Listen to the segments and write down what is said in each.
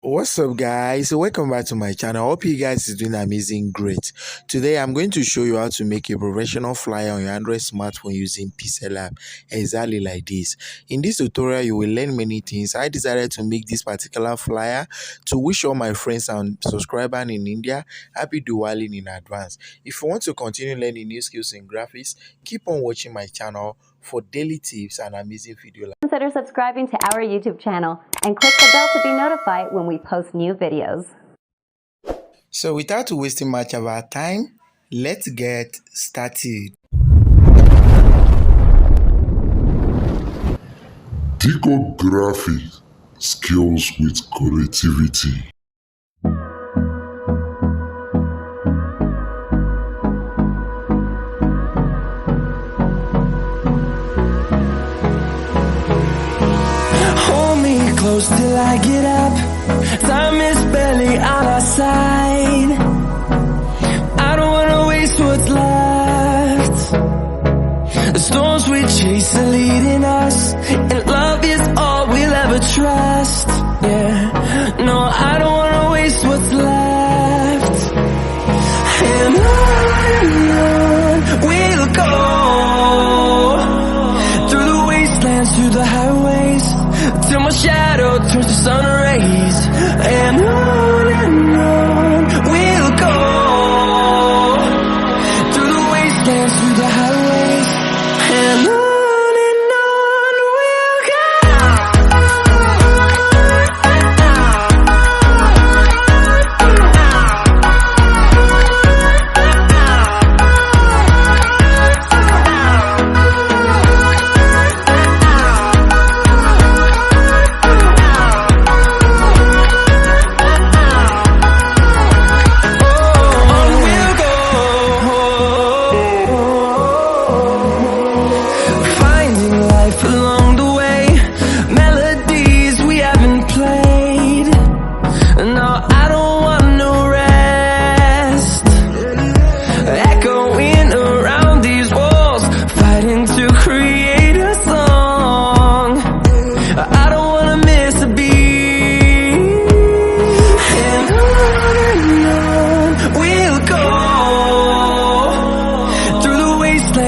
What's up, guys? Welcome back to my channel. I hope you guys is doing amazing great. Today I'm going to show you how to make a professional flyer on your Android smartphone using Pixel app, exactly like this. In this tutorial you will learn many things. I decided to make this particular flyer to wish all my friends and subscribers in India happy Diwali in advance. If you want to continue learning new skills in graphics, keep on watching my channel for daily tips and amazing videos. Consider subscribing to our YouTube channel and click the bell to be notified when we post new videos. So without wasting much of our time, let's get started. Decode graphic skills with creativity. Close till I get up. Time is barely on our side. I don't wanna waste what's left. The storms we chase are leading us, and love is all we'll ever trust. Yeah, no, I don't wanna waste what's left. And on we'll go, through the wastelands, through the highways, till my shadow turns to sun rays. And on we'll go, through the wastelands, through the highways. And on we'll go.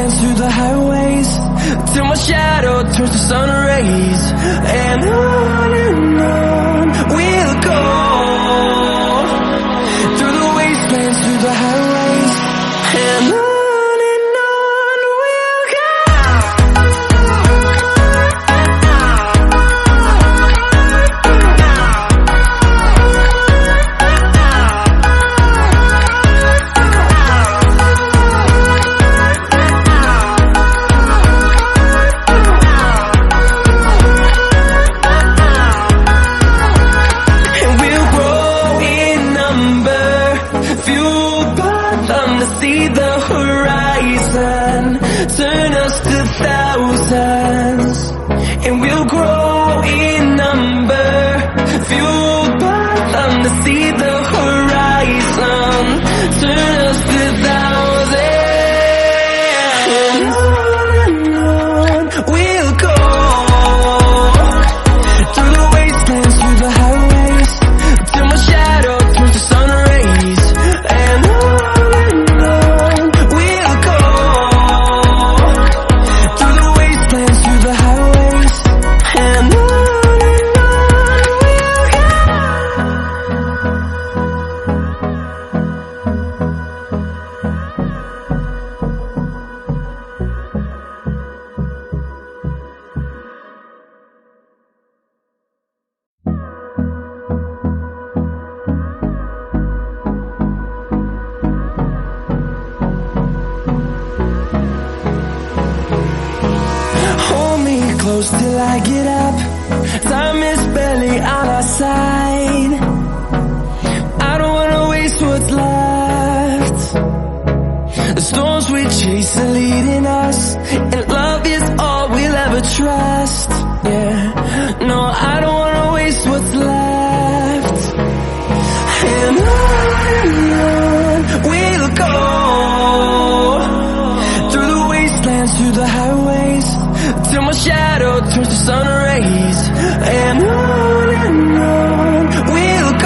Through the highways, till my shadow turns to sun rays. And on we'll go, through the wastelands, through the highways. And on we'll go. See the horizon turn us to thousands, and we'll grow in number, fueled by them to see the horizon turn us to thousands. And on we'll go, through the wastelands, through the highways, till my shadow turns to sun rays. And close till I get up. Time is barely on our side. I don't wanna waste what's left. The storms we chase are leading us, and love is all we'll ever trust. Yeah, no, I don't wanna waste what's left. And on we'll go, through the wastelands, through the highways, till my shadow turns to sun rays. And on we'll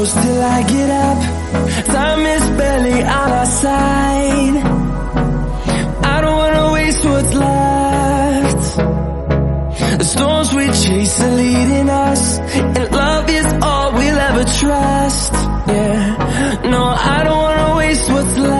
close till I get up. Time is barely on our side. I don't wanna waste what's left. The storms we chase are leading us, and love is all we'll ever trust. Yeah, no, I don't wanna waste what's left.